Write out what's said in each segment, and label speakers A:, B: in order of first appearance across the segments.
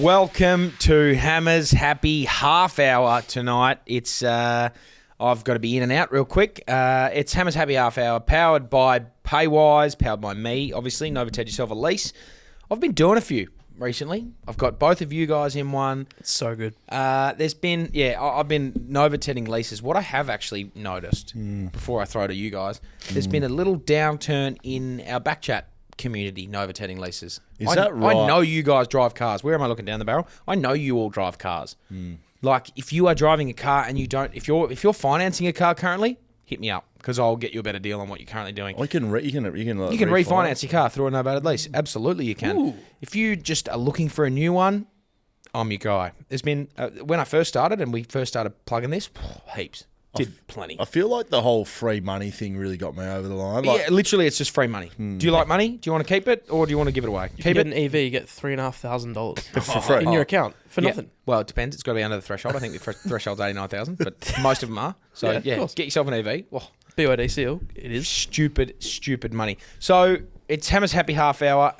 A: Welcome to Hammer's Happy Half Hour tonight. It's I've got to be in and out real quick. It's Hammer's Happy Half Hour, powered by Paywise, powered by me, obviously. Novated yourself a lease. I've been doing a few recently. I've got both of you guys in one.
B: It's so good.
A: I've been Novatetting leases. What I have actually noticed, before I throw to you guys, there's been a little downturn in our backchat community, Novatetting leases.
C: Is that right?
A: I know you guys drive cars. Where am I looking down the barrel? I know you all drive cars. Like, if you are driving a car and you don't, if you're financing a car currently, hit me up because I'll get you a better deal on what you're currently doing.
C: You can
A: refinance your car through a novated lease. Absolutely, you can.
B: Ooh.
A: If you just are looking for a new one, I'm your guy. There's been when I first started and we first started plugging this, heaps. Did plenty.
C: I feel like the whole free money thing really got me over the line.
A: Yeah, literally, it's just free money. Do you like money? Do you want to keep it or do you want to give it away?
B: You get an EV, you get $3,500
C: for free.
B: in your account for nothing.
A: Well, it depends. It's got to be under the threshold. I think the threshold's 89,000, but most of them are. So
B: Yeah, of course.
A: get yourself an EV. Oh,
B: BYD seal, it is.
A: stupid money. So it's Hammer's Happy Half Hour.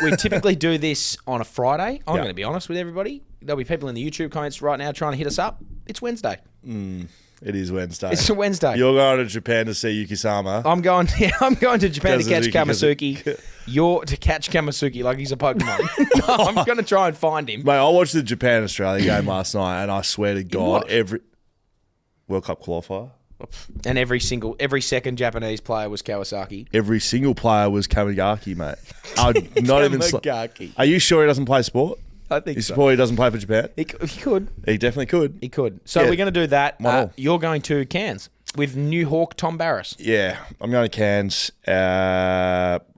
A: We typically do this on a Friday. I'm going to be honest with everybody. There'll be people in the YouTube comments right now trying to hit us up. It's Wednesday.
C: It is Wednesday.
A: It's a Wednesday.
C: You're going to Japan to see Yuki-sama.
A: I'm going to Japan to catch
C: Because of
A: Kamasuki. You're to catch Kamasuki like he's a Pokemon. No, I'm going to try and find him.
C: Mate, I watched the Japan-Australia game last night, and I swear to God,
A: what?
C: every World Cup qualifier,
A: And every second Japanese player was Kawasaki.
C: every single player was Kamigaki, mate. Not even.
A: Kamigaki.
C: Are you sure he doesn't play sport?
A: I think
C: He's
A: so.
C: sure he doesn't play for Japan?
A: He could.
C: He definitely could.
A: He could. So
C: Yeah.
A: we're going to do that.
C: Model.
A: You're going to Cairns with New Hawk Tom Barris.
C: Yeah, I'm going to Cairns,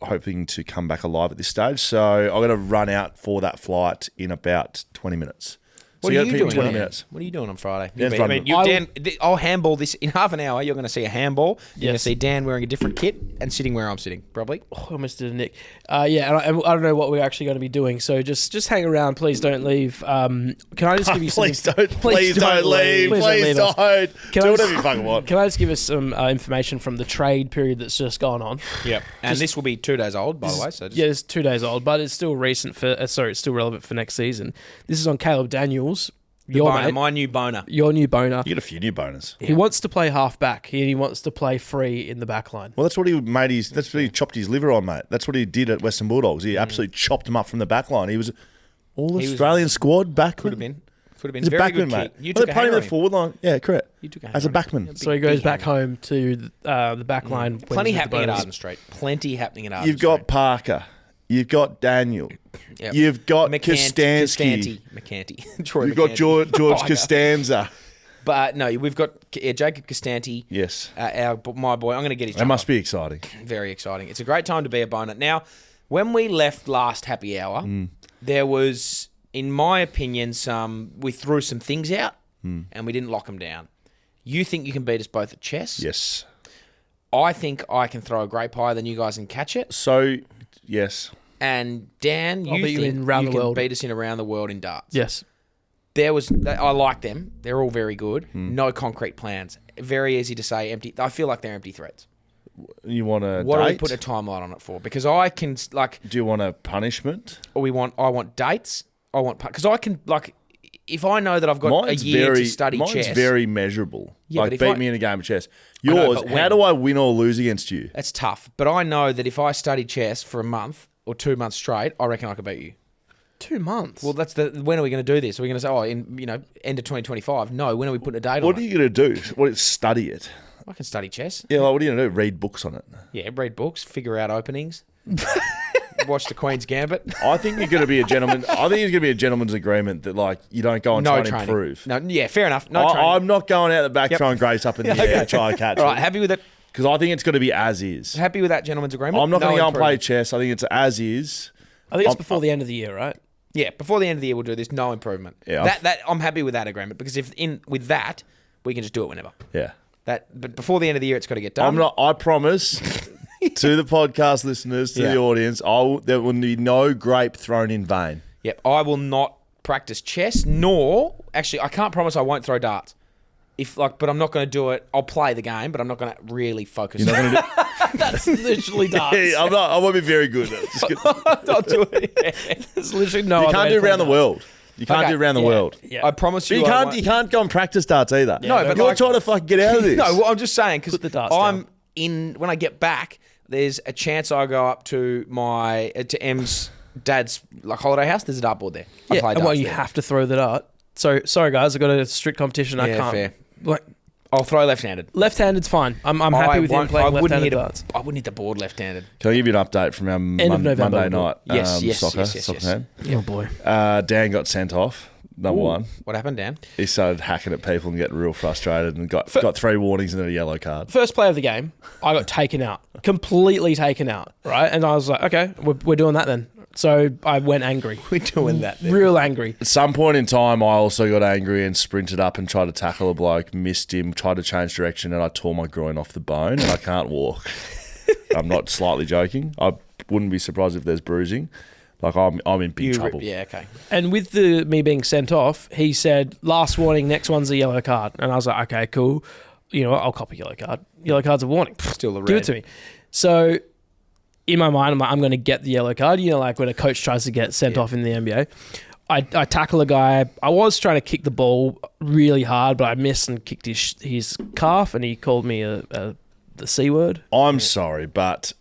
C: hoping to come back alive at this stage. So I'm going to run out for that flight in about 20 minutes.
A: What
C: So
A: are
C: you
A: you
C: gotta pick
A: doing?
C: 20 minutes.
A: What are you doing on Friday?
C: Yeah, it's
A: I mean,
C: fun.
A: I'll handball this in half an hour. You're going to see a handball. You're going to
B: Yes.
A: see Dan wearing a different kit and sitting where I'm sitting, probably.
B: Oh, I almost did a nick. Yeah, and I don't know what we're actually going to be doing, so just hang around. Please don't leave. Can I just give you some...
C: Please don't leave. Please don't
B: leave us.
C: don't.
B: Can
C: Do
B: I
C: whatever
B: just-
C: you fucking want.
B: Can I just give us some information from the trade period that's just gone on?
A: Yep. And this will be 2 days old, by the way. So just,
B: Yeah, it's 2 days old, but it's still recent for... it's still relevant for next season. This is on Caleb Daniels, your
A: boner,
B: mate,
A: my new boner.
B: your new boner.
C: You get a few new bonus.
B: He wants to play half back. He wants to play free in the back line.
C: Well, that's what he made. That's what he chopped his liver on, mate. That's what he did at Western Bulldogs. He absolutely chopped him up from the back line. He was Australian squad backman.
A: Could have been.
C: He's a
A: Very
C: backman,
A: good
C: mate.
A: kick. You
C: Well,
A: took
C: they
A: a
C: put him in
A: hanger
C: the forward line. Yeah, correct.
A: You took a
C: As a
A: hanger.
C: backman.
B: So he goes back home to the back line.
A: Plenty
B: with the
A: happening at
B: bonus.
A: Arden Street. Plenty happening at Arden
C: You've
A: Street.
C: got Parker. You've got Daniel.
A: Yep.
C: You've got Costanski.
A: McCanty. Troy
C: You've got
A: McCanty.
C: George
A: Parker.
C: Costanza.
A: But no, we've got Jacob Costanti.
C: Yes.
A: My boy. I'm going to get his
C: That
A: jumper.
C: must be exciting.
A: Very exciting. It's a great time to be a boner. Now, when we left last happy hour, there was, in my opinion, we threw some things out and we didn't lock them down. You think you can beat us both at chess?
C: Yes.
A: I think I can throw a great higher than you guys and catch it.
C: So, yes.
A: And Dan,
B: I'll
A: you
B: beat you
A: think
B: in round
A: you
B: the
A: can
B: world.
A: beat us in around the world in darts.
B: Yes.
A: I like them. They're all very good. No concrete plans. Very easy to say empty. I feel like they're empty threats.
C: You want a
A: What do we
C: date?
A: put a timeline on it for? Because I can, like,
C: Do you want a punishment?
A: I want dates. Because I can, like, if I know that I've got a year to study
C: mine's
A: chess,
C: very measurable.
A: Yeah,
C: like,
A: but if
C: beat
A: I-
C: me in a game of chess.
A: I know,
C: Yours,
A: but
C: how
A: when?
C: do I win or lose against you?
A: that's tough. But I know that if I study chess for a month or 2 months straight, I reckon I could beat you.
B: 2 months.
A: Well, when are we going to do this? Are we going to say, end of 2025? No, when are we putting a date
C: What
A: on
C: are
A: it?
C: you going to do? What? Study it.
A: I can study chess.
C: Yeah, like, what are you going to do? Read books on it.
A: Yeah, read books, figure out openings, watch the Queen's Gambit.
C: I think you're going to be a gentleman. I think it's going to be a gentleman's agreement that, like, you don't go and
A: No
C: try and
A: training.
C: improve.
A: No, yeah, fair enough. No training.
C: I'm not going out the back
A: Yep.
C: throwing grace up in the air to try and catch
A: All right,
C: it.
A: happy with it.
C: Because I think it's going to be as is.
A: Happy with that gentleman's agreement.
C: I'm not going to go and play
A: improvement.
C: chess. I think it's as is.
B: I think it's before the end of the year, right?
A: Yeah, before the end of the year, we'll do this. No improvement.
C: Yeah,
A: I'm happy with that agreement because with that, we can just do it whenever.
C: Yeah.
A: But before the end of the year, it's got to get done.
C: I promise to the podcast listeners, to
A: Yeah.
C: the audience, there will be no grape thrown in vain.
A: Yep, I will not practice chess, nor actually, I can't promise I won't throw darts. but I'm not going to do it. I'll play the game, but I'm not going to really focus.
C: You're not
A: on
C: going to do
B: That's literally darts.
C: Yeah, I won't be very good at it. Just get-
A: I'll do it.
B: There's literally no
C: you
B: other
C: can't
B: way
C: do
B: to play
C: around the
B: darts.
C: world. You can't
A: Okay,
C: do around the
B: yeah.
C: world.
B: Yeah.
A: I promise
C: But
A: you.
C: you
A: I
C: can't.
A: won't-
C: You can't go and practice darts either.
A: No, but
C: you're
A: like-
C: trying to fucking get out of this.
A: No, well, I'm just saying because
B: Put the darts
A: I'm
B: down.
A: when I get back, there's a chance I go up to to Em's dad's holiday house. There's a dartboard there. I
B: Yeah,
A: play
B: and
A: darts
B: you
A: there.
B: have to throw the dart. So sorry guys, I got a strict competition. I
A: Yeah,
B: can't.
A: fair.
B: Like
A: I'll throw left-handed.
B: left-handed's fine. I'm happy with him
A: won't-
B: playing
A: I wouldn't
B: left-handed
A: hit
B: darts.
A: I wouldn't hit the board left-handed.
C: Can I give you an update from our
B: End of November,
C: Monday night
A: Yes,
C: soccer
A: yes.
C: fan?
B: Oh boy.
C: Dan got sent off. Number one,
A: What happened, Dan?
C: he started hacking at people and getting real frustrated and got 3 warnings and then a yellow card.
B: First play of the game, I got taken out, completely taken out, right? And I was like, okay, we're doing that then. So I went angry,
A: We're doing that.
B: real angry.
C: At some point in time, I also got angry and sprinted up and tried to tackle a bloke, missed him, tried to change direction, and I tore my groin off the bone and I can't walk. I'm not slightly joking. I wouldn't be surprised if there's bruising. Like I'm in big trouble.
A: Yeah, okay.
B: And with me being sent off, he said, last warning, next one's a yellow card. And I was like, okay, cool. You know what? I'll cop a yellow card. Yellow card's a warning.
A: Still the red.
B: Give it to me. So in my mind, I'm like, I'm going to get the yellow card. You know, like when a coach tries to get sent off in the NBA. I tackle a guy. I was trying to kick the ball really hard, but I missed and kicked his calf, and he called me the C word.
C: I'm sorry, but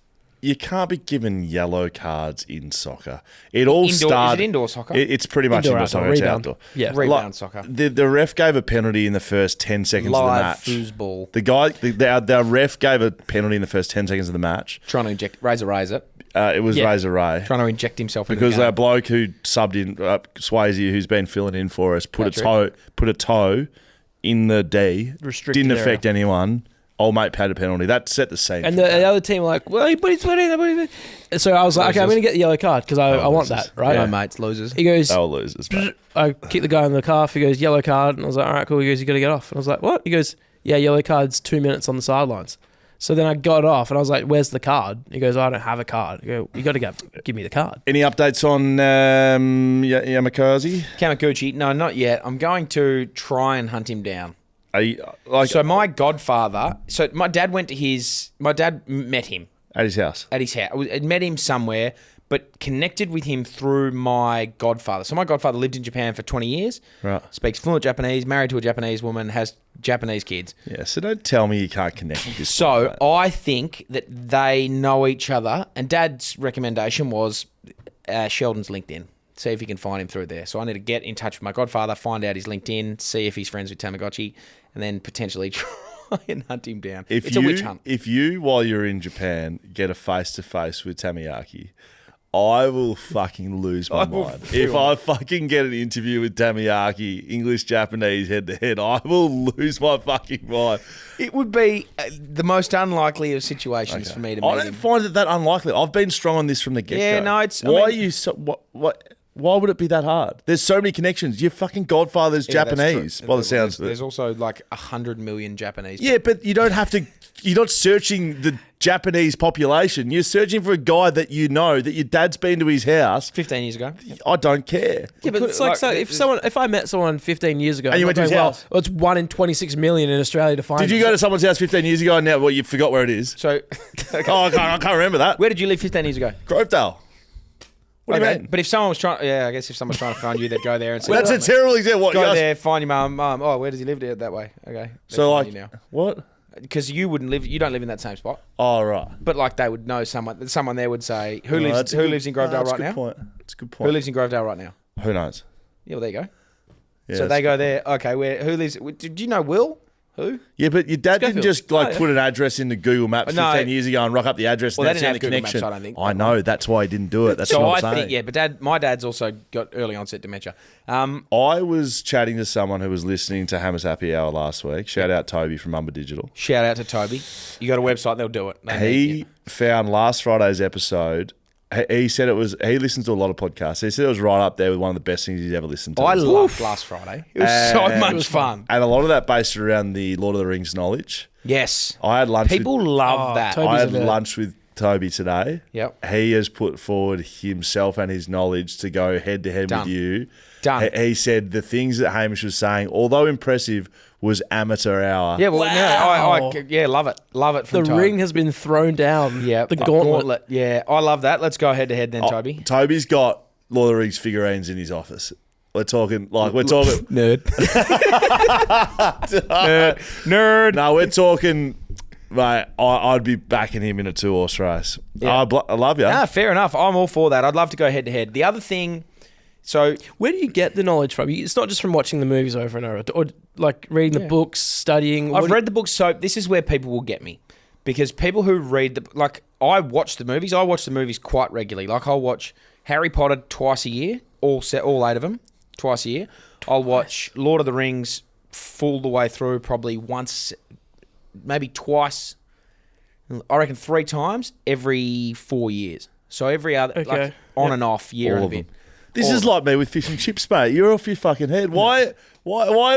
C: you can't be given yellow cards in soccer. It all started.
A: Is it indoor soccer?
C: It's pretty much
B: Indoor,
C: indoor
B: outdoor,
C: soccer. It's
B: rebound.
C: outdoor.
B: Yeah.
A: Rebound soccer.
C: The ref gave a penalty in the first 10 seconds of the
A: Live
C: match.
A: foosball.
C: The ref gave a penalty in the first 10 seconds of the match.
A: Trying to inject Razor.
C: It was
B: Yeah.
C: Razor Ray.
A: Trying to inject himself into
C: Because
A: the game.
C: our bloke who subbed in, Swayze, who's been filling in for us, put
A: Patrick.
C: a toe in the D.
B: Restricted
C: Didn't
B: area.
C: affect anyone. Old mate paid a penalty. That set the scene.
B: And
C: for
B: the
C: that.
B: other team were like, well, but he's winning. So I was like, okay, I'm going to get the yellow card because I want
C: losers.
B: that, right?
A: No, mates, losers.
B: He goes,
C: They were losers. But
B: I kicked the guy in the calf. He goes, yellow card. And I was like, all right, cool. He goes, you got to get off. And I was like, what? He goes, yeah, yellow card's 2 minutes on the sidelines. So then I got off and I was like, where's the card? He goes, I don't have a card. I go, you got to give me the card.
C: any updates on Yamakazi?
A: Kamaguchi, no, not yet. I'm going to try and hunt him down.
C: Are you, like
A: So my godfather, my dad met him
C: at his house?
A: at his house. I met him somewhere, but connected with him through my godfather. So my godfather lived in Japan for 20 years.
C: Right.
A: Speaks fluent Japanese, married to a Japanese woman, has Japanese kids.
C: Yeah. So don't tell me you can't connect with this.
A: So
C: bloke,
A: I think that they know each other. And Dad's recommendation was Sheldon's LinkedIn. See if you can find him through there. So I need to get in touch with my godfather, find out his LinkedIn, see if he's friends with Tamagotchi, and then potentially try and hunt him down.
C: mate.
A: It's a witch hunt.
C: If you, while you're in Japan, get a face-to-face with Tamiyaki, I will fucking lose my
A: will
C: mind.
A: feel
C: If I fucking get an interview with Tamiyaki, English-Japanese head-to-head, I will lose my fucking mind.
A: It would be the most unlikely of situations for me to
C: I
A: meet
C: don't
A: him.
C: find it that unlikely. I've been strong on this from the get-go.
A: Yeah, no, it's- I
C: Why are
A: mean-
C: you so... What? Why would it be that hard? There's so many connections. Your fucking godfather's
A: Yeah, that's
C: Japanese,
A: true.
C: by the sounds of
A: There's
C: it.
A: also like 100 million Japanese.
C: Yeah, but you don't have to... You're not searching the Japanese population. You're searching for a guy that you know, that your dad's been to his house.
A: 15 years ago.
C: I don't care.
B: Yeah, but it's like, so if I met someone 15 years ago,
C: And you
B: I'm
C: went to
B: not
C: his
B: going,
C: house?
B: well, it's 1 in 26 million in Australia to find.
C: Did you go to someone's house 15 years ago and now, well, you forgot where it is?
A: So,
C: Oh, I can't remember that.
A: where did you live 15 years ago?
C: Grovedale. What do you
A: Okay,
C: mean?
A: But if someone was I guess if someone's trying to find you, they'd go there and say,
C: Well, that's a terrible example. What, you
A: go
C: asked-
A: there, find your mum. Oh, where does he live there? That way. Okay.
C: So, like,
A: now.
C: what?
A: Because you don't live in that same spot.
C: Oh, right.
A: But like they would know someone. Someone there would say, who
C: No,
A: lives
C: that's a
A: who
C: good-
A: lives in
C: no,
A: Grovedale
C: that's a
A: right
C: good
A: now?
C: Point. That's a good
A: Who
C: point.
A: lives in Grovedale right now?
C: Who knows?
A: Yeah, well there you go.
C: Yeah,
A: So
C: that's
A: they
C: a
A: go
C: good
A: there. Okay, who lives? Do you know Will? Who?
C: Yeah, but your dad didn't
B: Schofield.
C: just like
B: Oh, yeah.
C: put an address into Google Maps
A: No.
C: 15 years ago and rock up the address
A: Well,
C: and
A: they
C: then
A: didn't
C: send
A: have
C: a
A: Google Maps,
C: connection.
A: I don't think.
C: I know, that's why he didn't do it. That's
A: So
C: what I'm
A: I
C: saying.
A: think but my dad's also got early onset dementia.
C: I was chatting to someone who was listening to Hammers Happy Hour last week. Shout out Toby from Umber Digital.
A: Shout out to Toby. You got a website, they'll do it. They need you.
C: He found last Friday's episode. He said he listens to a lot of podcasts. He said it was right up there with one of the best things he's ever listened to.
A: I loved last Friday. It was so
C: And-
A: much fun.
C: And a lot of that based around the Lord of the Rings knowledge.
A: Yes.
C: I had lunch
A: People
C: with,
A: love that.
B: Toby-
C: I had
B: Toby's a nerd.
C: lunch with Toby today.
A: Yep.
C: He has put forward himself and his knowledge to go head to head with
A: Done.
C: you.
A: Done.
C: He said the things that Hamish was saying, although impressive, was amateur hour.
A: Yeah, well,
B: Wow.
A: yeah, love it. Love it from
B: The
A: Toby.
B: ring has been thrown down.
A: Yeah,
B: the gauntlet.
A: Yeah, I love that. Let's go head to head then,
C: Oh,
A: Toby.
C: Toby's got Lord of the Rings figurines in his office. We're talking.
A: Nerd. Nerd.
C: No, we're talking. Mate, I'd be backing him in a 2-horse race.
A: Yeah.
C: I love you.
A: Ah, fair enough. I'm all for that. I'd love to go head to head. The other thing, so
B: Where do you get the knowledge from? It's not just from watching the movies over and over, or like reading the books, studying.
A: I've read the books, so this is where people will get me. Because people who read I watch the movies. I watch the movies quite regularly. Like, I'll watch Harry Potter twice a year, all 8 of them, twice a year. I'll watch Lord of the Rings full the way through, probably once, maybe twice, I reckon 3 times every 4 years. So every other,
B: Okay.
A: on and off year
C: All
A: and a
C: of
A: bit.
C: them. This
A: All
C: is
A: of
C: like me with fish and chips, mate. You're off your fucking head. Why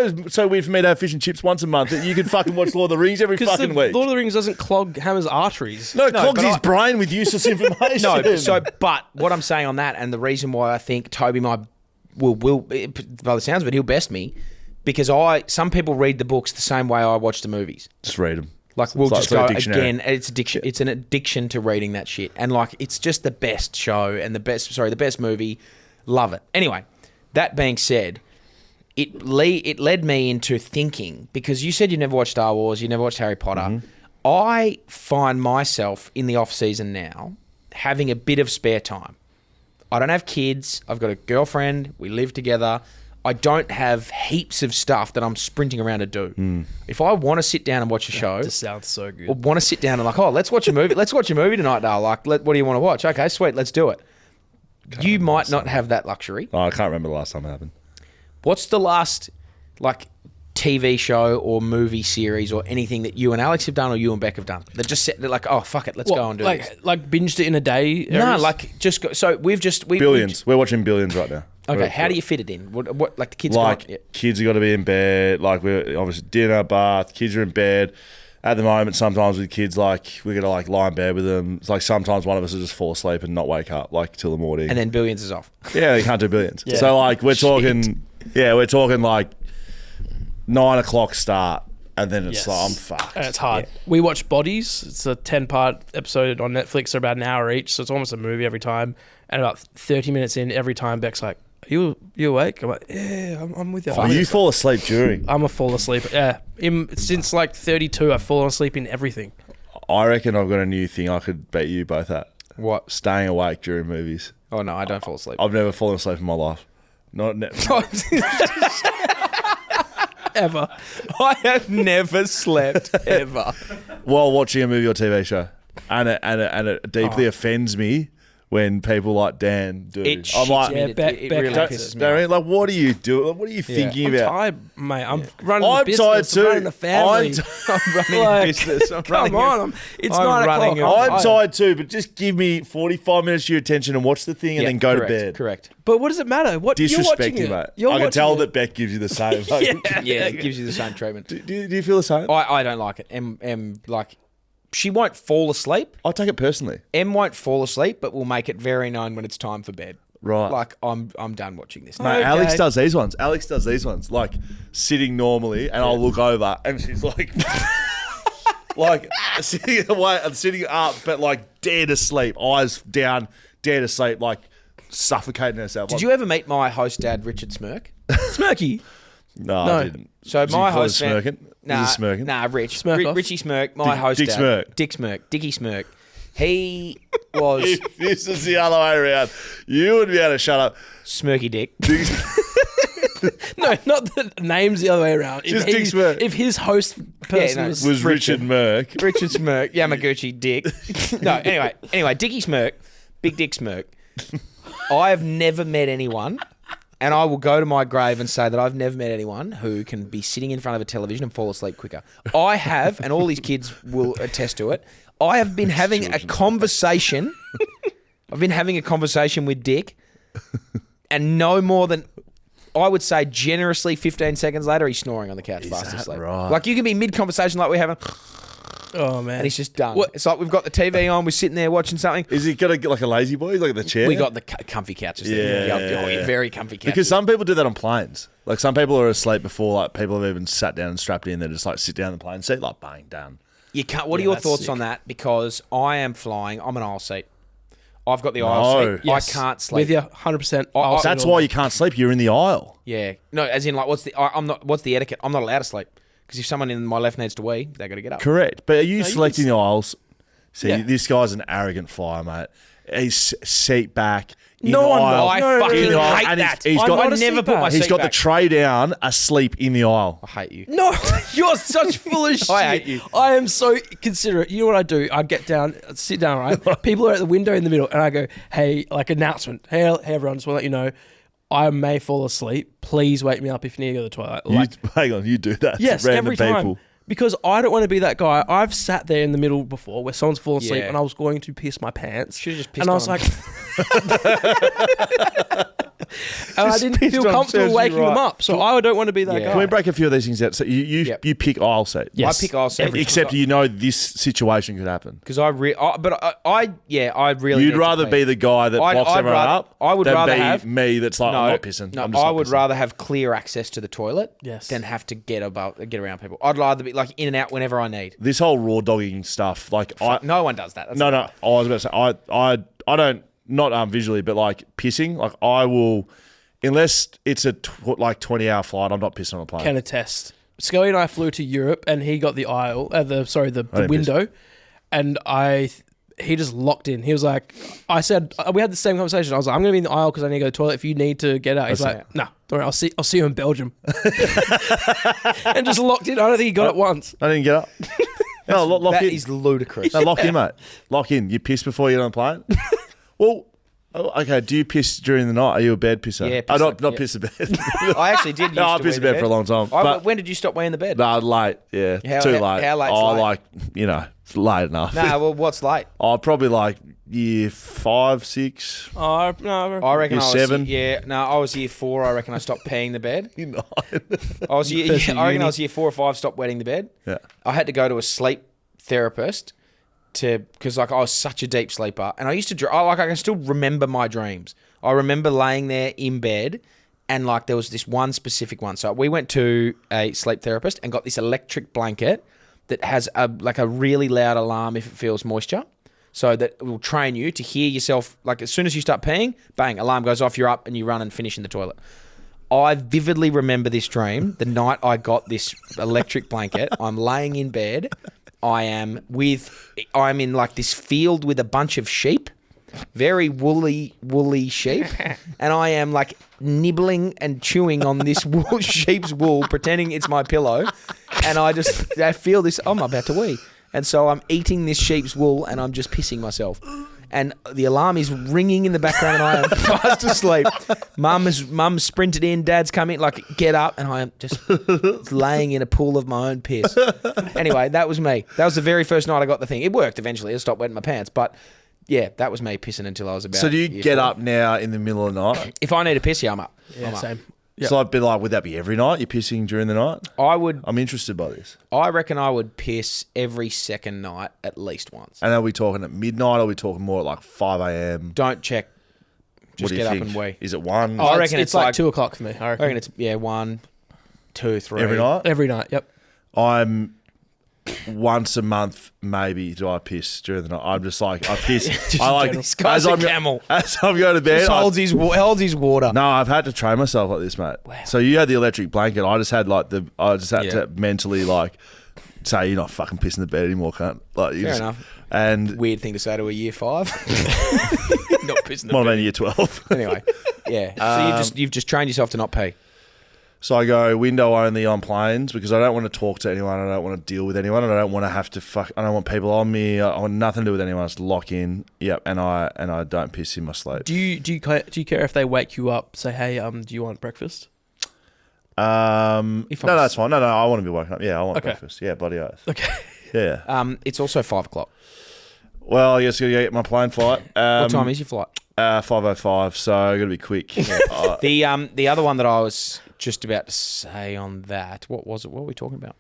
C: is it so weird for me to have fish and chips once a month that you can fucking watch Lord of the Rings every
B: because
C: fucking week?
B: Lord of the Rings doesn't clog Hammer's arteries.
C: No, it
A: No,
C: clogs
A: but
C: his
A: I-
C: brain with useless information.
A: No, but what I'm saying on that, and the reason why I think Toby will by the sounds of it, he'll best me, because some people read the books the same way I watch the movies.
C: just read them.
A: Like, we'll
C: It's
A: just
C: like
A: go
C: a dictionary.
A: again. It's addiction. It's an addiction to reading that shit, and like, it's just the best show and the best movie. Love it. Anyway, that being said, it led me into thinking, because you said you never watched Star Wars, you never watched Harry Potter.
C: Mm-hmm.
A: I find myself in the off season now having a bit of spare time. I don't have kids. I've got a girlfriend. We live together. I don't have heaps of stuff that I'm sprinting around to do. If I want to sit down and watch a show,
B: This sounds so good.
A: or want to sit down and let's watch a movie. Let's watch a movie tonight, Dale. What do you want to watch? Okay, sweet, let's do it. You might not have that luxury.
C: Oh, I can't remember the last time it happened.
A: What's the last TV show or movie series or anything that you and Alex have done or you and Beck have done that just said oh fuck it, let's go and do this?
B: Like binged it in a day.
A: No,
B: areas?
A: just go. So we
C: Billions. We're watching Billions right now.
A: Okay, how do you fit it in? What the kids
C: Kids have got to be in bed. Like, we're obviously dinner, bath. Kids are in bed. At the moment, sometimes with kids, we got to lie in bed with them. It's like sometimes one of us will just fall asleep and not wake up till the morning.
A: and then Billions is off.
C: Yeah, you can't do Billions.
B: Yeah.
C: So we're talking 9 o'clock start, and then it's
B: Yes.
C: I'm fucked.
B: And it's hard. We watch Bodies. It's a 10-part episode on Netflix. They're about an hour each, so it's almost a movie every time. And about 30 minutes in, every time Beck's like, "You awake?" I'm like, "Yeah, I'm with you."
C: Oh, you fall asleep during.
B: I'm a fall asleep. Yeah, since 32, I've fallen asleep in everything.
C: I reckon I've got a new thing I could bet you both at.
A: What?
C: Staying awake during movies.
A: Oh no, I don't fall asleep.
C: I've never fallen asleep in my life.
B: Ever.
A: I have never slept ever.
C: While watching a movie or TV show, and it deeply offends me when people like Dan do.
A: It
C: I'm
A: shits
C: like,
A: me.
B: Yeah,
A: It
B: Beck
A: really
C: don't,
A: pisses me
C: don't
A: off.
C: you? Like, what are you doing? What are you thinking
B: I'm
C: about?
B: tired, mate. I'm running
C: I'm
B: the
C: tired
B: business.
C: too.
B: I'm running the family.
A: I'm running
B: Like,
A: a business. I'm
B: come
A: running
B: on, it's
A: I'm
B: 9
A: running
B: o'clock.
C: I'm tired too, but just give me 45 minutes of your attention and watch the thing and then go
A: correct,
C: to bed.
A: Correct.
B: But what does it matter? What you're watching
C: Disrespecting,
B: it.
C: mate.
B: You're
C: I can
B: watching
C: tell
B: it.
C: that Beck gives you the same. Like,
A: Yeah, it gives you the same treatment.
C: do you feel the same?
A: I don't like it. Em she won't fall asleep.
C: I'll take it personally.
A: Em won't fall asleep, but will make it very known when it's time for bed.
C: Right.
A: Like, I'm done watching this.
C: Mate,
B: Okay.
C: Alex does these ones. Like sitting normally, and I'll look over, and she's like, sitting up, but like dead asleep, eyes down, dead asleep, like suffocating herself.
A: Did you ever meet my host dad, Richard Smirk?
B: Smirky.
C: No,
B: No.
C: I didn't.
A: So
C: Was he
A: my
C: called
A: host
C: smirking.
A: Nah,
C: Was he smirking?
A: Nah, Rich.
B: Smirk off.
A: Richie Smirk, my host
C: Dick
A: dad.
C: Smirk.
A: Dick Smirk. Dickie Smirk. He was
C: If this is the other way around, you would be able to shut up.
A: Smirky Dick.
B: No, not the name's the other way around.
C: Just Dick Smirk.
B: If his host person
A: no,
B: was
C: Richard Merck.
A: Richard Smirk, Yamaguchi Dick. No, anyway, Dickie Smirk, Big Dick Smirk. I have never met anyone, and I will go to my grave and say that I've never met anyone who can be sitting in front of a television and fall asleep quicker. I have, and all these kids will attest to it. I have been having a conversation. I've been having a conversation with Dick, and no more than, I would say, generously 15 seconds later, he's snoring on the couch fast
C: that
A: asleep.
C: right?
A: Like, you can be mid-conversation like we're having,
B: Oh man.
A: and he's just done.
B: What-
A: It's like we've got the TV on, we're sitting there watching something.
C: Is he gonna get like a lazy boy, like the chair?
A: We got the comfy couches.
C: Yeah.
A: Very comfy couches.
C: because some people do that on planes. Like some people are asleep before like people have even sat down and strapped in. They just like sit down in the plane seat, like bang, done.
A: you can't. What are
B: Yeah,
A: your
B: that's
A: thoughts
B: sick.
A: on that? Because I am flying. I'm an aisle seat. I've got the
C: No.
A: aisle seat.
B: Yes.
A: I can't sleep.
B: With you 100%.
C: That's why you can't sleep. You're in the aisle.
A: Yeah. No, as in like, I'm not. What's the etiquette? I'm not allowed to sleep because if someone in my left needs to wee, they got to get up.
C: Correct. But are you
B: you
C: selecting
B: can
C: the aisles? See,
B: Yeah.
C: this guy's an arrogant flyer, mate. He's seat back. In
B: No, I'm
C: aisle,
B: not.
A: I
B: No, no,
A: fucking
B: no, no.
A: hate
C: and
A: that.
C: he's
B: I'm
C: got,
B: not
A: I
B: a
A: never
B: seat
A: put my
B: back.
C: he's
A: seat
C: got
A: back.
C: the tray down, asleep in the aisle.
A: I hate you.
B: No, you're such foolish shit.
A: I hate you.
B: I am so considerate. You know what I do? I get down, sit down, right? People are at the window in the middle, and I go, hey, like announcement. Hey, everyone, just want to let you know, I may fall asleep. Please wake me up if you need to go to the toilet. Like,
C: Hang on, you do that. to
B: yes,
C: random
B: every time.
C: people.
B: Because I don't want to be that guy. I've sat there in the middle before where someone's fallen asleep
A: Yeah.
B: and I was going to piss my pants.
A: Should've just pissed
B: and I was
A: on
B: like, and I didn't
C: pissed
B: feel
C: on
B: comfortable
C: serves you
B: waking them
C: right.
B: up. So I don't want to be that
A: Yeah.
B: guy.
C: Can we break a few of these things out? So you
A: Yep.
C: you pick aisle seat.
B: Yes.
A: I pick aisle seat every
C: Except you know this situation could happen.
A: because I really. I really.
C: You'd
A: need to
C: rather
A: pee.
C: be the guy that blocks everyone up.
A: I would
C: than
A: rather
C: be
A: have
C: me that's like,
A: no,
C: I'm not pissing.
A: No,
C: I'm just
A: I
C: not
A: would
C: pissing.
A: rather have clear access to the toilet
B: Yes.
A: than have to get around people. I'd rather be like in and out whenever I need.
C: This whole raw dogging stuff, like
A: No one does that. That's
C: No, I was about to say, I don't, not visually, but like pissing, like I will, unless it's a 20-hour flight, I'm not pissing on a plane.
B: Can attest. Scully and I flew to Europe, and he got the aisle, the
C: didn't
B: window, and he just locked in. He was like, I said, we had the same conversation. I was like, I'm going to be in the aisle because I need to go to the toilet. If you need to get out, he's
C: That's
B: like, no, don't worry, I'll see you in Belgium, and just locked in. I don't think he got it once.
C: I didn't get up. No, lock
A: That
C: in.
A: is ludicrous.
C: No, lock in, mate. Lock in. You piss before you get on a plane? Well, okay, do you piss during the night? Are you a bed pisser?
A: Yeah,
C: I
A: piss
C: not
A: yeah.
C: piss the bed.
A: I actually did.
C: No, I
A: used to
C: pissed
A: wear
C: in bed for a long time. But
A: when did you stop wearing the bed?
C: no, late. Yeah,
A: How-
C: too
A: how-
C: late.
A: how late's
C: Oh,
A: late?
C: like, late enough.
A: Nah, well, what's late?
C: Oh, probably like year 5, 6.
B: Oh, no,
A: I reckon
C: Year
A: I was
C: 7?
A: Yeah, no, I was year 4. I reckon I stopped peeing the bed.
C: Year 9.
A: I was year.
B: First
A: I
B: year
A: reckon
B: uni.
A: I was year 4 or 5. Stopped wetting the bed.
C: Yeah.
A: I had to go to a sleep therapist because like I was such a deep sleeper, and I used to I can still remember my dreams. I remember laying there in bed, and like there was this one specific one. So we went to a sleep therapist and got this electric blanket that has a really loud alarm if it feels moisture. So that it will train you to hear yourself, like as soon as you start peeing, bang, alarm goes off, you're up and you run and finish in the toilet. I vividly remember this dream. The night I got this electric blanket, I'm laying in bed. I'm in like this field with a bunch of sheep, very woolly sheep, and I am like nibbling and chewing on this sheep's wool, pretending it's my pillow, and I feel this. I'm about to wee, and so I'm eating this sheep's wool, and I'm just pissing myself. And the alarm is ringing in the background, and I am fast asleep. Mum sprinted in, Dad's coming, like, get up, and I am just laying in a pool of my own piss. Anyway, that was me. That was the very first night I got the thing. It worked eventually. I stopped wetting my pants, but yeah, that was me pissing until I was about.
C: So do you
A: year
C: get
A: 4.
C: up now in the middle of the night?
A: If I need to piss, yeah, I'm up.
B: Yeah,
A: I'm up.
B: same. Yep.
C: So I'd be like, would that be every night? You're pissing during the night? I'm interested by this.
A: I reckon I would piss every second night at least once.
C: And are we talking at midnight or are we talking more at like 5 a.m.?
A: Don't check.
C: What
A: Just
C: do you
A: get
C: think?
A: up and wee.
C: Is it 1?
A: Oh, I reckon
B: it's
A: it's
B: like
A: like
B: 2 o'clock for me.
A: I reckon it's 1, 2, 3
C: every night?
B: every night. Yep.
C: I'm once a month, maybe, do I piss during the night. I'm just like, I piss. I like,
A: This guy's a camel.
C: As I'm going to bed,
A: Just holds his water.
C: no, I've had to train myself like this, mate.
A: Wow.
C: So you had the electric blanket. I just had
A: Yeah.
C: to mentally like say you're not fucking pissing the bed anymore, cunt. Like you
A: Fair
C: just,
A: enough.
C: And
A: Weird thing to say to a year 5. Not pissing the
C: well,
A: bed.
C: then year 12.
A: Anyway, yeah. So you've just trained yourself to not pee.
C: So I go window only on planes because I don't want to talk to anyone. I don't want to deal with anyone. And I don't want to have to I don't want people on me. I want nothing to do with anyone. Just lock in. Yep. And I don't piss in my sleep.
B: Do you care if they wake you up? Say, hey, do you want breakfast?
C: No,
A: If I'm-
C: that's fine. No, I want to be woken up. Yeah, I want
B: Okay.
C: breakfast. Yeah, bloody oath.
B: Okay.
C: Yeah.
A: It's also 5 o'clock.
C: Well, I guess I gotta get my plane flight.
A: What time is your flight?
C: 5:05. So I got to be quick.
A: The other one that I was just about to say on that. What was it? What were we talking about?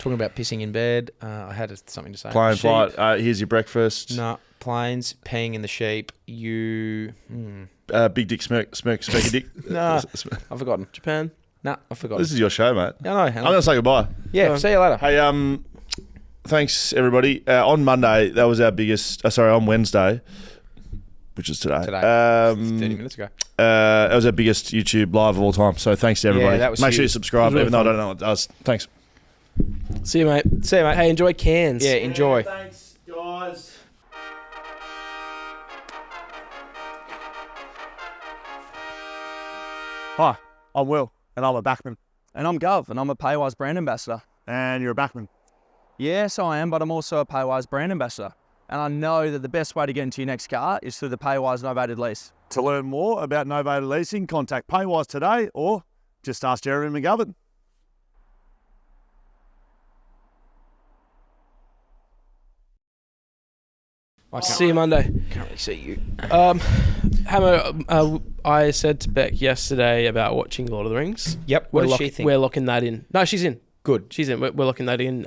A: Talking about pissing in bed. I had something to say.
C: Plane
A: Sheep.
C: flight. Here's your breakfast.
A: No, planes, peeing in the sheep. You...
C: Big dick smirky dick.
A: No, I've forgotten.
B: Japan.
A: No, I've forgotten.
C: This is your show, mate.
A: No,
C: I'm going to say goodbye.
A: Yeah, see you later.
C: Hey, thanks, everybody. On Monday, that was our biggest... on Wednesday, which is today.
A: 30 minutes ago.
C: That was our biggest YouTube live of all time. So thanks to everybody.
A: Yeah, that was
C: Make sure you
A: huge.
C: subscribe,
B: It was
C: even
B: really
C: though I don't know what it does. Thanks.
B: See you, mate.
A: See you, mate.
B: Hey, enjoy Cairns.
A: Yeah, enjoy.
C: Thanks, guys.
D: Hi, I'm Will, and I'm a backman.
E: And I'm Gov, and I'm a Paywise brand ambassador.
D: And you're a backman.
E: Yes, I am, but I'm also a Paywise brand ambassador. And I know that the best way to get into your next car is through the Paywise novated lease.
D: To learn more about novated leasing, contact Paywise today or just ask Jeremy McGovern.
B: See you Monday.
A: Can't really see you.
B: Hammer, I said to Beck yesterday about watching Lord of the Rings.
A: Yep. What does she think?
B: We're locking that in. No, she's in.
A: Good.
B: She's in. We're locking that in.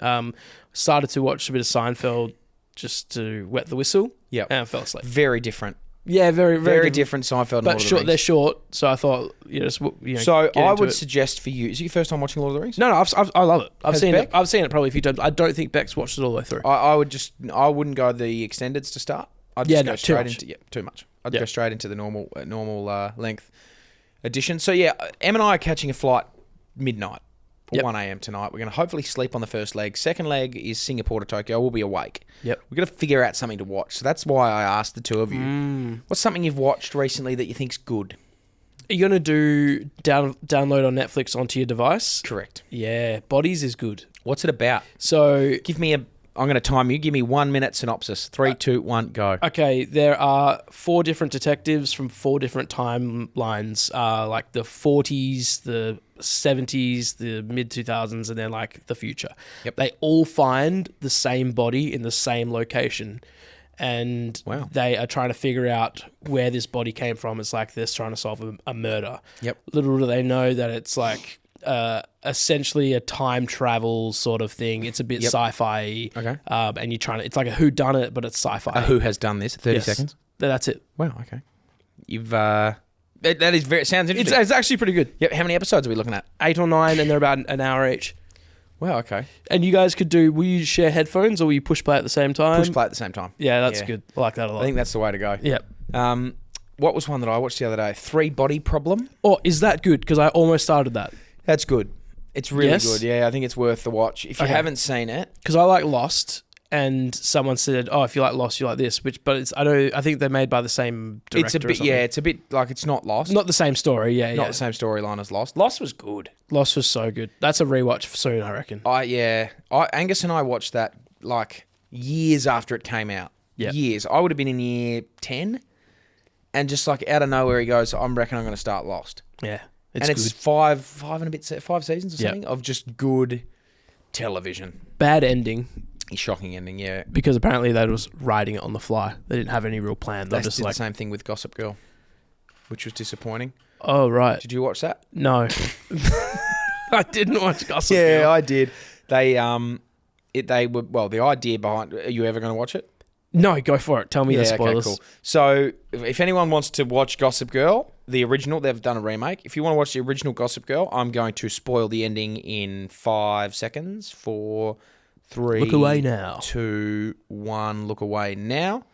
B: Started to watch a bit of Seinfeld just to wet the whistle.
A: Yep.
B: And I fell asleep.
A: Very different.
B: Yeah, very,
A: Very different Seinfeld and Lord
B: But
A: of the
B: short,
A: Rings.
B: they're short, so I thought,
A: So
B: get
A: I
B: into
A: would
B: it.
A: suggest for you, is it your first time watching Lord of the Rings?
B: No, I love it. I've
A: Has
B: seen
A: Beck?
B: it. I've seen it probably a few times. I don't think Beck's watched it all the way through.
A: I wouldn't go the extendeds to start. I'd
B: Yeah,
A: just
B: no,
A: go
B: too
A: straight
B: much.
A: into too much. I'd
B: Yeah.
A: go straight into the normal length edition. So yeah, Em and I are catching a flight midnight or
B: Yep.
A: 1 a.m. tonight. We're going to hopefully sleep on the first leg. Second leg is Singapore to Tokyo. We'll be awake.
B: Yep.
A: We're going to figure out something to watch. So that's why I asked the two of you. What's something you've watched recently that you think's good?
B: Are you going to do download on Netflix onto your device?
A: Correct.
B: Yeah, Bodies is good.
A: What's it about?
B: So,
A: I'm going to time you. Give me 1 minute synopsis. 3, 2, 1, go.
B: okay, there are 4 different detectives from 4 different timelines, like the 40s, the 70s, the mid-2000s, and then like the future.
A: Yep.
B: They all find the same body in the same location. And
A: Wow.
B: they are trying to figure out where this body came from. It's like they're trying to solve a murder.
A: Yep.
B: Little do they know that it's like essentially a time travel sort of thing. It's a bit
A: Yep.
B: sci-fi.
A: Okay.
B: And you're trying to, it's like a whodunit, but it's sci-fi.
A: Who has done this? 30
B: Yes.
A: seconds.
B: That's it.
A: Wow. Okay. You've that is very sounds
B: It's,
A: interesting.
B: it's actually pretty good.
A: Yep. How many episodes are we looking at?
B: 8 or 9, and they're about an hour each.
A: Wow. Okay.
B: And you guys could do, will you share headphones or will you push play at the same time?
A: Push play at the same time.
B: Yeah, that's
A: Yeah.
B: good. I like that a lot.
A: I think that's the way to go.
B: Yep.
A: What was one that I watched the other day? 3 Body Problem.
B: Oh, is that good? Because I almost started that.
A: That's good. It's really
B: Yes?
A: good. Yeah, I think it's worth the watch. If you
B: Okay.
A: haven't seen it,
B: Because I like Lost, and someone said, "Oh, if you like Lost, you like this." I think they're made by the same director.
A: it's a
B: or
A: bit.
B: something.
A: Yeah, it's a bit like it's not Lost.
B: Not the same story. Yeah,
A: Not
B: yeah.
A: the same storyline as Lost. Lost was good.
B: Lost was so good. That's a rewatch soon, I reckon.
A: Angus and I watched that like years after it came out.
B: Yep.
A: Years. I would have been in year 10, and just like out of nowhere, he goes, "I reckon I'm going to start Lost."
B: Yeah,
A: It's
B: good.
A: five and a bit, 5 seasons or
B: Yep.
A: something of just good television.
B: Bad ending
A: A shocking ending, yeah.
B: because apparently they was writing it on the fly. They didn't have any real plan. They're
A: They
B: just
A: did
B: like,
A: the same thing with Gossip Girl, which was disappointing.
B: "Oh right,
A: Did you watch that?
B: no." I didn't watch Gossip Girl.
A: I did. They the idea behind. Are you ever going to watch it?
B: No, go for it. Tell me the spoilers.
A: Okay, cool. So, if anyone wants to watch Gossip Girl, the original, they've done a remake. If you want to watch the original Gossip Girl, I'm going to spoil the ending in 5 seconds. 4, 3,
B: Look away now.
A: 2, 1. Look away now.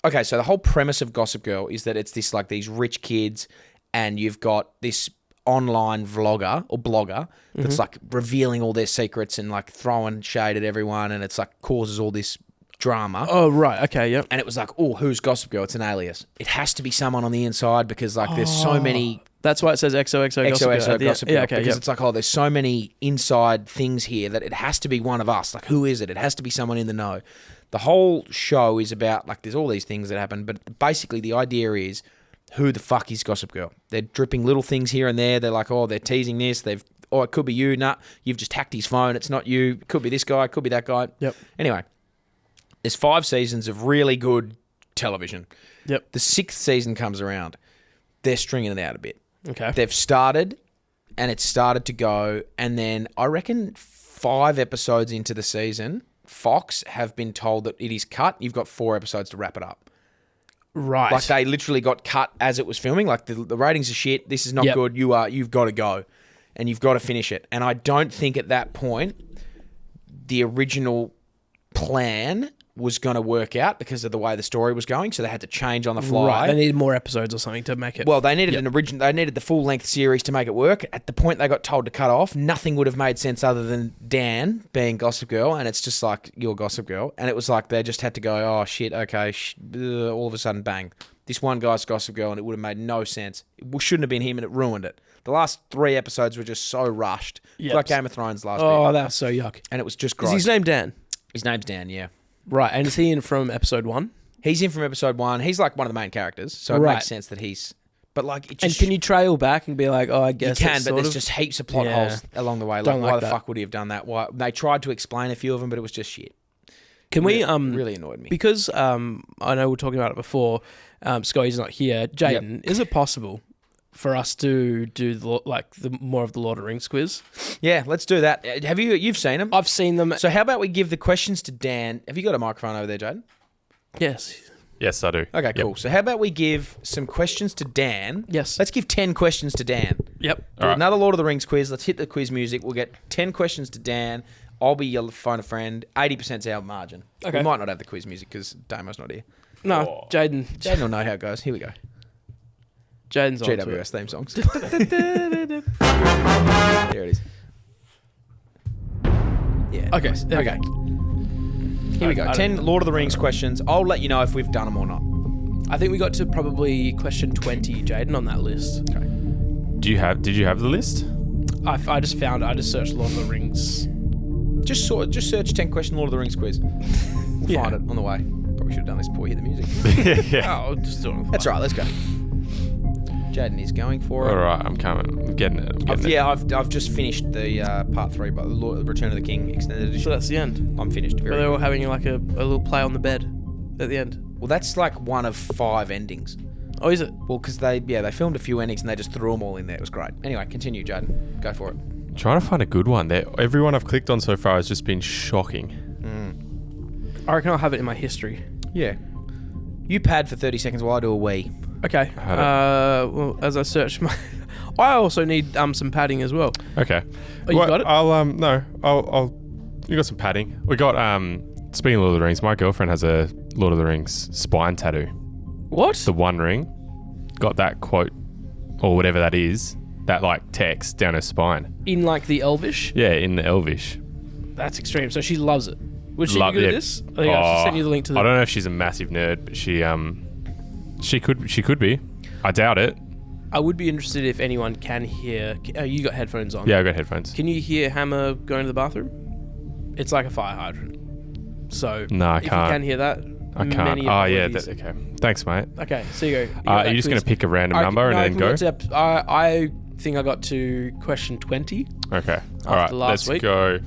A: Okay, so the whole premise of Gossip Girl is that it's this like these rich kids, and you've got this online vlogger or blogger that's like revealing all their secrets and like throwing shade at everyone, and it's like causes all this drama.
B: Oh right, okay, yep.
A: And it was like, oh, who's Gossip Girl? It's an alias. It has to be someone on the inside because like there's so many
B: That's why it says XOXO Gossip Girl.
A: XOXO
B: at the
A: Gossip
B: end.
A: Girl
B: Yeah, okay,
A: because
B: yep.
A: it's like, oh, there's so many inside things here that it has to be one of us. Like, who is it? It has to be someone in the know. The whole show is about like there's all these things that happen, but basically the idea is who the fuck is Gossip Girl? They're dripping little things here and there. They're like, oh, they're teasing this. Oh, it could be you. Nah, you've just hacked his phone. It's not you. It could be this guy. It could be that guy.
B: Yep.
A: Anyway, there's 5 seasons of really good television.
B: Yep.
A: The 6th season comes around. They're stringing it out a bit.
B: Okay.
A: They've started and it started to go. And then I reckon 5 episodes into the season, Fox have been told that it is cut. You've got 4 episodes to wrap it up.
B: Right.
A: Like they literally got cut as it was filming. Like the ratings are shit. This is not
B: Yep.
A: good. You've got to go, and you've got to finish it. And I don't think at that point the original plan was going to work out because of the way the story was going. So they had to change on the fly.
B: Right. They needed more episodes or something to make it.
A: Well, they needed an original. They needed the full length series to make it work. At the point they got told to cut off, nothing would have made sense other than Dan being Gossip Girl, and it's just like you're Gossip Girl, and it was like they just had to go, oh shit, okay, all of a sudden, bang, this one guy's Gossip Girl, and it would have made no sense. It shouldn't have been him, and it ruined it. The last 3 episodes were just so rushed,
B: Yep.
A: like Game of Thrones last
B: oh,
A: week,
B: that's so yuck.
A: and it was just
B: Is
A: gross.
B: his name Dan?
A: His name's Dan, yeah.
B: Right. And is he in from episode 1?
A: He's in from episode 1. He's like one of the main characters, so it
B: Right.
A: makes sense that he's. But like, it
B: And
A: just
B: can you trail back and be like, oh, I
A: You
B: guess
A: can,
B: it's
A: but
B: sort
A: there's
B: of-
A: just heaps of plot
B: Yeah.
A: holes along the way. Like,
B: Don't
A: why
B: like
A: the
B: that.
A: fuck would he have done that? Why they tried to explain a few of them, but it was just shit.
B: Can we
A: Really annoyed me.
B: because I know we were talking about it before. Scotty's not here. Jaden, is it possible for us to do the more of the Lord of the Rings quiz?
A: Yeah, let's do that. Have you've seen them?
B: I've seen them.
A: So how about we give the questions to Dan? Have you got a microphone over there, Jaden?
B: Yes.
F: Yes, I do.
A: Okay,
F: Yep.
A: cool. So how about we give some questions to Dan?
B: Yes.
A: Let's give 10 questions to Dan.
B: Yep.
A: Do
F: All right.
A: another Lord of the Rings quiz. Let's hit the quiz music. We'll get 10 questions to Dan. I'll be your phone a friend. 80%'s our margin.
B: Okay.
A: We might not have the quiz music because Damo's not here.
B: No, Jaden.
A: Jaden will know how it goes. Here we go.
B: Jaden's on to it.
A: GWS theme songs. There it is. Yeah.
B: Okay,
A: nice.
B: there we
A: Okay. Here we go.
B: I don't
A: 10
B: know.
A: Lord of the Rings questions. I'll let you know if we've done them or not.
B: I think we got to probably question 20, Jaden, on that list.
F: Did you have the list?
B: I just searched Lord of the Rings.
A: Just search 10 question Lord of the Rings quiz. We'll
B: Yeah.
A: find it on the way. Probably should have done this before we hit the music.
F: Yeah.
B: Oh, just do it.
A: That's all right. Let's go. Jaden is going for it.
F: All right, I'm coming. I'm getting it.
A: I've just finished the part 3, but the Return of the King extended
B: So
A: edition.
B: that's the end.
A: I'm finished.
B: Where they were having like a little play on the bed at the end.
A: Well, that's like one of 5 endings.
B: Oh, is it?
A: Well, because they filmed a few endings and they just threw them all in there. It was great. Anyway, continue, Jaden. Go for it.
F: Trying to find a good one. Everyone I've clicked on so far has just been shocking.
B: I reckon I'll have it in my history.
A: Yeah. You pad for 30 seconds while I do a wee.
B: Okay.
F: I had
B: Well, as I search my, I also need some padding as well.
F: Okay.
B: Oh, you got it?
F: I'll. You got some padding. We got Speaking of Lord of the Rings, my girlfriend has a Lord of the Rings spine tattoo.
B: What?
F: The One Ring. Got that quote or whatever that is. That like text down her spine.
B: In like the Elvish?
F: Yeah, in the Elvish.
B: That's extreme. So she loves it. Would she
F: Love
B: be good
F: it.
B: at this? I think I should send you the link to the.
F: I don't know if she's a massive nerd, but she could be. I doubt it.
B: I would be interested if anyone can hear. You got headphones on.
F: Yeah, I got headphones.
B: Can you hear Hammer going to the bathroom? It's like a fire hydrant. So
F: No, I
B: if
F: can't.
B: you can hear that,
F: I can't.
B: many
F: Oh yeah,
B: apologies.
F: okay. Thanks, mate.
B: Okay, so you go.
F: Are you just going to pick a random number and then go?
B: I think I got to question 20.
F: Okay. All right.
B: last
F: Let's
B: week.
F: go.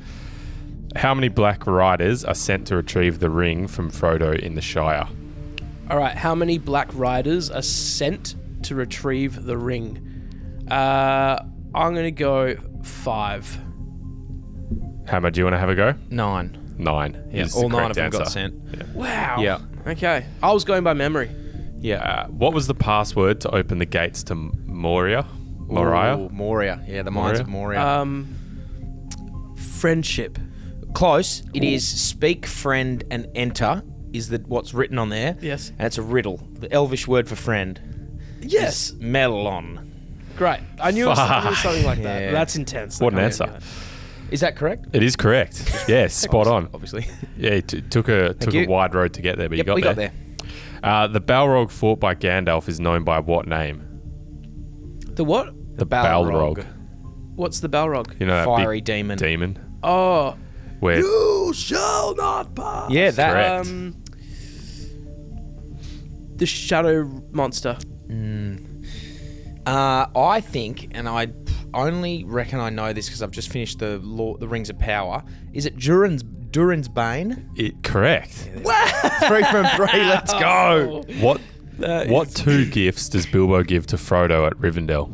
F: How many black riders are sent to retrieve the ring from Frodo in the Shire?
B: All right, how many Black Riders are sent to retrieve the ring? I'm going to go 5.
F: Hammer, do you want to have a go?
A: 9.
F: 9.
A: Yeah,
F: is
A: all
F: the
A: 9 of
F: correct
A: them got
F: answer.
A: sent.
B: Wow.
A: Yeah.
B: Okay. I was going by memory.
A: Yeah.
F: What was the password to open the gates to Moria? Moria?
A: Ooh, Moria. Yeah, the Mines of Moria.
B: Friendship.
A: Close. It is speak, friend, and enter is what's written on there.
B: Yes.
A: And it's a riddle. The Elvish word for friend
B: Yes.
A: is melon.
B: Great. I knew it was something like that.
A: Yeah.
B: That's intense.
F: What an
B: I
F: answer.
B: knew that.
A: Is that correct?
F: It is correct. Yeah, spot on.
A: Obviously.
F: Yeah, it took a
A: you.
F: wide road to get there, but
A: Yep,
F: you got
A: we
F: there.
A: got there.
F: The Balrog fought by Gandalf is known by what name?
B: The what?
A: The
F: Balrog.
B: What's the Balrog?
F: You know that
A: Fiery
F: big
A: demon.
F: demon?
B: Oh.
F: Where
B: You shall not pass.
A: Yeah, that.
F: Correct.
B: The shadow monster.
A: I think, and I only reckon I know this because I've just finished the Rings of Power. Is it Durin's Bane?
F: correct.
A: 3 from 3. Let's go.
F: What 2 gifts does Bilbo give to Frodo at Rivendell?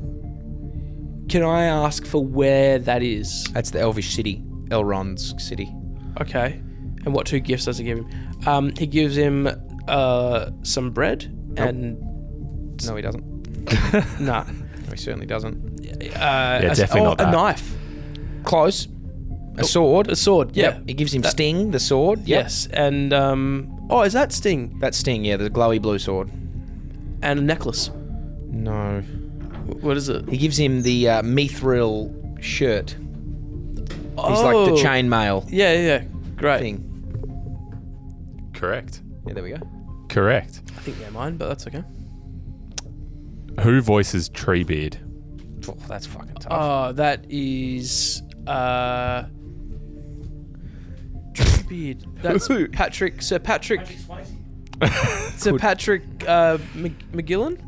B: Can I ask for where that is?
A: That's the Elvish city, Elrond's city.
B: Okay. And what 2 gifts does he give him? He gives him some bread and
A: No, he doesn't.
B: nah.
A: No, he certainly doesn't.
F: Definitely not
B: a
F: that.
B: knife.
A: Close. A sword.
B: A sword. Yeah.
A: Yep. He gives him Sting, the sword. Yep.
B: Yes. And is that Sting?
A: That's Sting, yeah, the glowy blue sword.
B: And a necklace.
A: No.
B: What is it?
A: He gives him the mithril shirt. He's like the chainmail
B: Yeah. Great.
A: thing.
F: Correct.
A: Yeah, there we go.
F: Correct.
B: I think they're mine, but that's okay.
F: Who voices Treebeard?
A: Oh, that's fucking tough.
B: Oh, that is Beard. That's Patrick. Sir Patrick. Sir Patrick McGillen.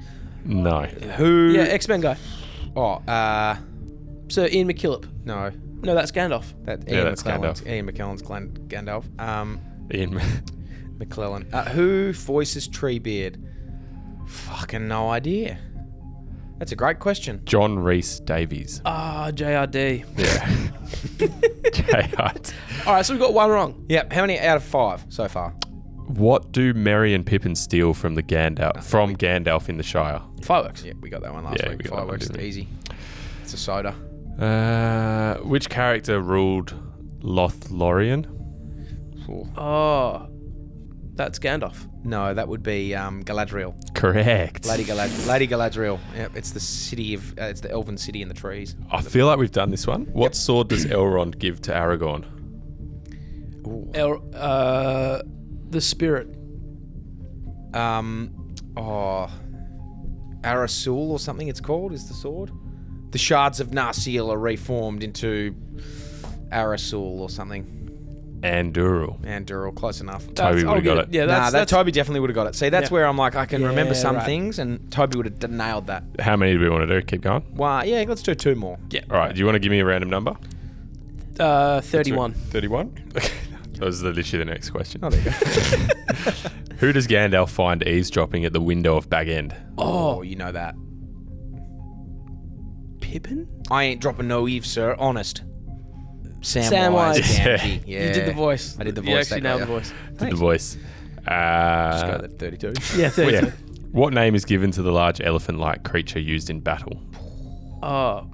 F: No.
A: Who?
B: Yeah, X-Men guy.
A: Oh,
B: Sir Ian McKillop.
A: no.
B: No, that's Gandalf.
A: That
F: Yeah,
A: Ian
F: that's
A: McKellen's.
F: Gandalf.
A: Ian McKellen's Gandalf.
F: Ian.
A: McClellan. Who voices Treebeard? Fucking no idea. That's a great question.
F: John Rhys Davies.
B: Ah, JRD.
F: Yeah. J-Hart.
B: All right, so we've got one wrong.
A: Yep. How many out of 5 so far?
F: What do Merry and Pippin steal from Gandalf in the Shire?
B: Fireworks.
A: Yeah, we got that one last
F: Yeah,
A: week.
F: we got that one,
A: Fireworks,
F: didn't we?
A: easy. It's a soda.
F: Which character ruled Lothlorien?
B: Oh, that's Gandalf.
A: No, that would be Galadriel.
F: Correct.
A: Lady Galadriel. Yep, it's the city of it's the elven city in the trees.
F: I feel like we've done this one. What sword does Elrond give to Aragorn?
B: The spirit.
A: Arasul or something it's called is the sword. The shards of Narsil are reformed into Arasul or something.
F: Anduril.
A: Anduril, close enough.
F: Toby
B: I'll
F: would have
B: get
F: got it.
B: Yeah,
A: That Toby definitely would have got it. See, that's
B: Yeah.
A: where I'm like, I can remember
B: Yeah,
A: some
B: right.
A: things, and Toby would have nailed that.
F: How many do we want to do? Keep going.
A: Well, yeah, let's do 2 more.
F: All right. Do you want to give me a random number?
B: 31.
F: 31? That was literally the next question.
A: Oh, there you go.
F: Who does Gandalf find eavesdropping at the window of Bag End?
A: Oh, you know that.
B: Pippin?
A: I ain't dropping no eve, sir. Honest. Samwise
B: Samwise.
A: Gamgee. Yeah.
B: You did the voice.
A: I did the
B: You
A: voice.
B: actually
A: that
B: nailed the
A: guy.
B: voice.
F: Did the voice.
A: Just go to 32.
B: Yeah, 32.
F: Yeah. What name is given to the large elephant-like creature used in battle?
B: Oh,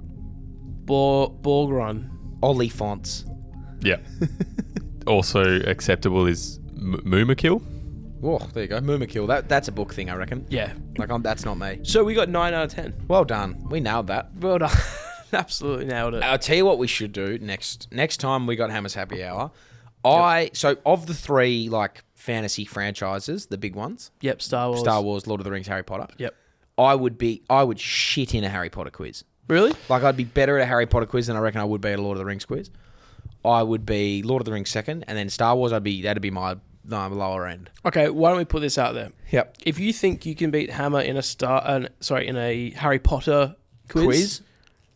B: Borgron.
A: Oliphants.
F: Yeah. Also acceptable is Moomakil.
A: Oh, there you go. Moomakil. That's a book thing, I reckon.
B: Yeah.
A: Like, that's not me.
B: So we got 9 out of 10.
A: Well done. We nailed that.
B: Well done. Absolutely nailed it.
A: I'll tell you what we should do next time we got Hammer's Happy Hour. So of the 3 like fantasy franchises, the big ones,
B: Yep, Star Wars.
A: Lord of the Rings, Harry Potter.
B: Yep.
A: I would shit in a Harry Potter quiz.
B: Really?
A: Like, I'd be better at a Harry Potter quiz than I reckon I would be at a Lord of the Rings quiz. I would be Lord of the Rings second, and then Star Wars, that'd be my lower end.
B: Okay, why don't we put this out there?
A: Yep.
B: If you think you can beat Hammer in a Harry Potter quiz,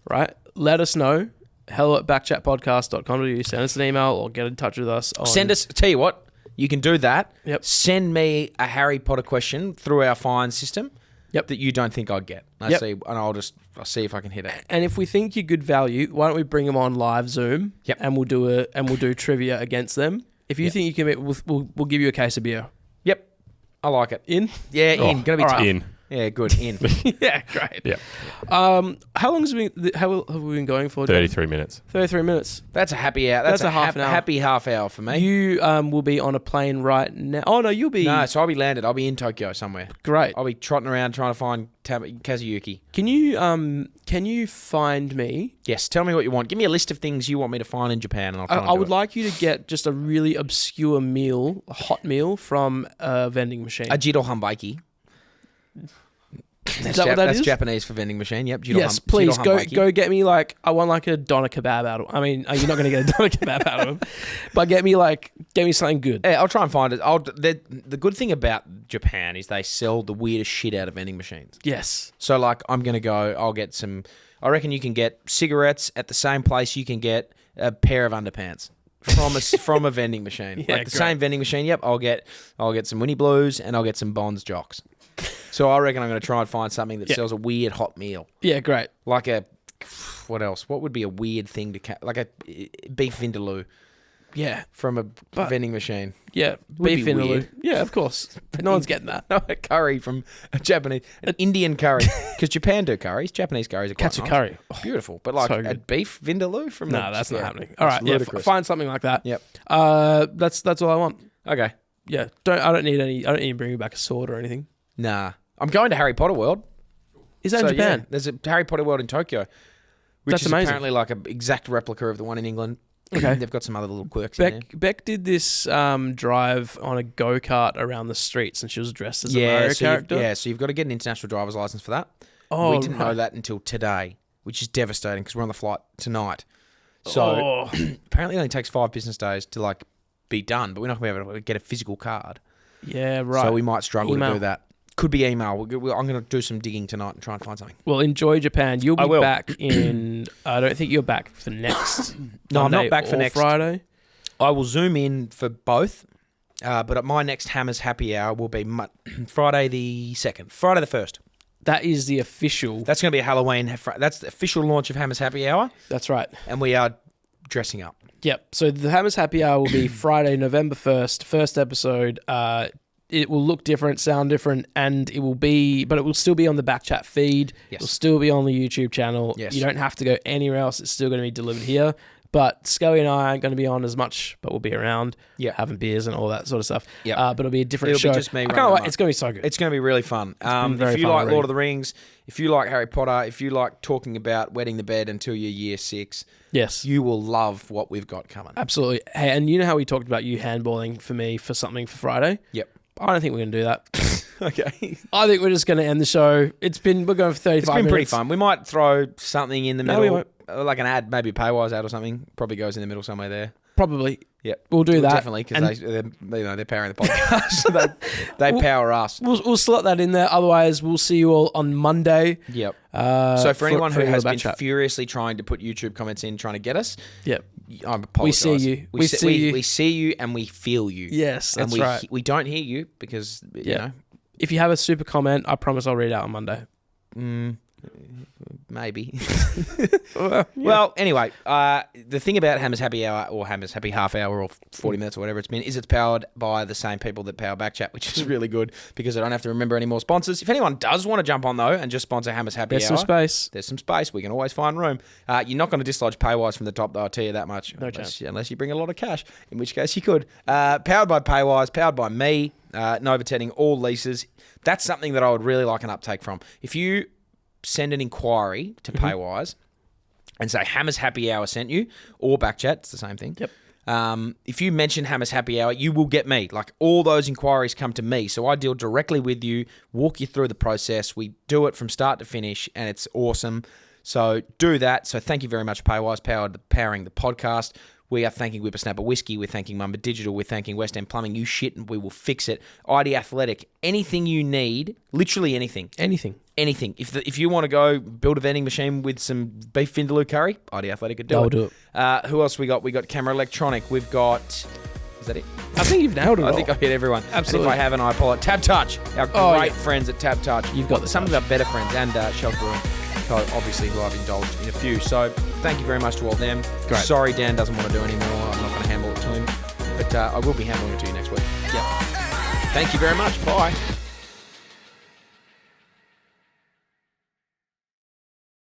B: right? Let us know. hello@backchatpodcast.com.au. Send us an email or get in touch with us.
A: Tell you what, you can do that.
B: Yep.
A: Send me a Harry Potter question through our fine system.
B: Yep.
A: That you don't think I'd get. I'll see if I can hit it.
B: And if we think you're good value, why don't we bring them on live Zoom?
A: Yep.
B: And we'll do trivia against them. If you think you can, we'll give you a case of beer.
A: Yep. I like it.
B: In?
A: Yeah,
F: Oh,
A: in. Gonna be
B: all
A: tough.
B: right.
F: In.
A: Yeah, good. In.
B: Yeah, great.
F: Yeah.
B: How long have we been going for?
F: 33 minutes.
B: 33 minutes.
A: That's a happy hour. That's
B: That's
A: a
B: a half an hour.
A: happy half hour for me.
B: You will be on a plane right now. Oh no, you'll be
A: No, so I'll be landed. I'll be in Tokyo somewhere.
B: great.
A: I'll be trotting around trying to find Kazuyuki.
B: Can you find me?
A: Yes, tell me what you want. Give me a list of things you want me to find in Japan, and I'll try and
B: I
A: do
B: would
A: it.
B: like you to get just a really obscure meal, a hot meal from a vending machine.
A: A Jiro Hambaiki.
B: Is that what that
A: That's
B: is?
A: Japanese for vending machine. Yep.
B: Yes, please
A: Jiro
B: go
A: Hambaiki.
B: get me I want like a doner kebab out of. I mean, you're not going to get a doner kebab out of them, but get me something good.
A: Yeah, I'll try and find it. The good thing about Japan is they sell the weirdest shit out of vending machines.
B: Yes.
A: So, I'm going to go, I'll get some, I reckon you can get cigarettes at the same place you can get a pair of underpants from a vending machine.
B: Yeah,
A: Like the
B: great.
A: same vending machine, yep, I'll get some Winnie Blues and I'll get some Bonds Jocks. So I reckon I'm going to try and find something that sells a weird hot meal.
B: Yeah, great.
A: Like a what else? What would be a weird thing to like a beef vindaloo
B: Yeah.
A: from a vending machine?
B: Yeah.
A: Would
B: Beef
A: be
B: vindaloo.
A: weird.
B: Yeah, of course. No one's getting that.
A: No, a curry from a Japanese, an Indian curry, because Japan do curries. Japanese curries are quite
B: Katsu
A: nice.
B: curry.
A: Beautiful, but like
B: So
A: a
B: good.
A: beef vindaloo from
B: No, that's not happening. All right, yeah,
A: ludicrous.
B: find something like that.
A: Yep.
B: That's all I want.
A: Okay.
B: Yeah, I don't need to bring you back a sword or anything.
A: Nah, I'm going to Harry Potter World.
B: Is that in Japan?
A: Yeah, there's a Harry Potter World in Tokyo, which
B: That's
A: is
B: amazing.
A: apparently like an exact replica of the one in England.
B: Okay.
A: They've got some other little quirks in there.
B: Beck did this drive on a go-kart around the streets, and she was dressed as a Mario character.
A: So you've got to get an international driver's license for that.
B: Oh,
A: we didn't know
B: right.
A: that until today, which is devastating because we're on the flight tonight. So
B: Oh.
A: apparently it only takes 5 business days to like be done, but we're not going to be able to get a physical card.
B: Yeah, right.
A: So we might struggle
B: Email.
A: to do that. Could be email. I'm going to do some digging tonight and try and find something.
B: Well, enjoy Japan. You'll
A: I
B: be
A: will.
B: back in. I don't think you're back for next.
A: No, I'm not
B: Monday
A: back for
B: or
A: next.
B: Friday.
A: I will zoom in for both, but at my next Hammers Happy Hour will be Friday the 2nd. Friday the 1st.
B: That is the official.
A: That's going to be a Halloween. That's the official launch of Hammers Happy Hour,
B: That's right.
A: and we are dressing up.
B: Yep. So the Hammers Happy Hour will be Friday, November 1st, first episode. It will look different, sound different, and it will still be on the Backchat feed.
A: Yes.
B: It'll still be on the YouTube channel.
A: Yes.
B: You don't have to go anywhere else. It's still going to be delivered here. But Scully and I aren't going to be on as much, but we'll be around
A: Yeah.
B: having beers and all that sort of stuff.
A: Yep.
B: But it'll be a different
A: It'll be
B: show.
A: just me
B: I
A: running
B: can't
A: the
B: wait.
A: mic.
B: It's going to be so good.
A: It's going to be really fun.
B: been very
A: If you
B: fun
A: like
B: already.
A: Lord of the Rings, if you like Harry Potter, if you like talking about wetting the bed until you're year 6,
B: Yes.
A: you will love what we've got coming.
B: Absolutely. Hey, and you know how we talked about you handballing for me for something for Friday?
A: Yep.
B: I don't think we're going to do that.
A: Okay.
B: I think we're just going to end the show. We're going for 35
A: It's been
B: minutes.
A: pretty fun. We might throw something in the
B: No,
A: middle,
B: we won't.
A: like an ad, maybe a Paywise ad or something. Probably goes in the middle somewhere there.
B: Probably.
A: Yep.
B: We'll do that.
A: Definitely, because
B: And
A: they're powering the podcast. So they power us.
B: We'll slot that in there. Otherwise, we'll see you all on Monday.
A: Yep. So for anyone who
B: your
A: has been
B: back chat.
A: furiously trying to put YouTube comments in, trying to get us,
B: Yep.
A: I apologise.
B: We see you.
A: We
B: We
A: see
B: see you.
A: We see you and we feel you.
B: Yes,
A: and
B: that's
A: we
B: right.
A: we don't hear you because you
B: Yeah.
A: know
B: If you have a super comment, I promise I'll read it out on Monday.
A: maybe. Well, anyway, the thing about Hammers Happy Hour or Hammers Happy Half Hour or 40 minutes or whatever it's been is it's powered by the same people that power Backchat, which is really good because I don't have to remember any more sponsors. If anyone does want to jump on though and just sponsor Hammers Happy
B: There's
A: Hour,
B: some space.
A: there's some space. We can always find room. You're not going to dislodge Paywise from the top, though, I'll tell you that much.
B: No chance.
A: Unless you bring a lot of cash, in which case you could. Powered by Paywise, powered by me, Novatetting all leases. That's something that I would really like an uptake from. If you send an inquiry to Paywise and say Hammers Happy Hour sent you, or Backchat, it's the same thing.
B: Yep.
A: If you mention Hammers Happy Hour, you will get me. Like, all those inquiries come to me. So I deal directly with you, walk you through the process. We do it from start to finish, and it's awesome. So do that. So thank you very much, Paywise, powering the podcast. We are thanking Whippersnapper Whiskey. We're thanking Mumba Digital. We're thanking West End Plumbing. You shit, and we will fix it. ID Athletic. Anything you need, literally anything.
B: Anything.
A: Anything. If you want to go build a vending machine with some beef vindaloo curry, ID Athletic could do
B: They'll
A: it.
B: do it.
A: Who else we got? We got Camera Electronic. We've got... Is that it?
B: I think you've nailed it.
A: I think I hit everyone.
B: Absolutely.
A: And if I haven't, I apologize. Tab Touch. Our
B: Oh,
A: great
B: yeah.
A: friends at Tab Touch.
B: You've got the
A: some
B: touch.
A: of our better friends and Shelf Brewing. So obviously, who I've indulged in a few. So thank you very much to all of them.
B: Great.
A: Sorry, Dan doesn't want to do anymore. I'm not going to handle it to him. But I will be handling it to you next week. Yeah. Thank you very much. Bye.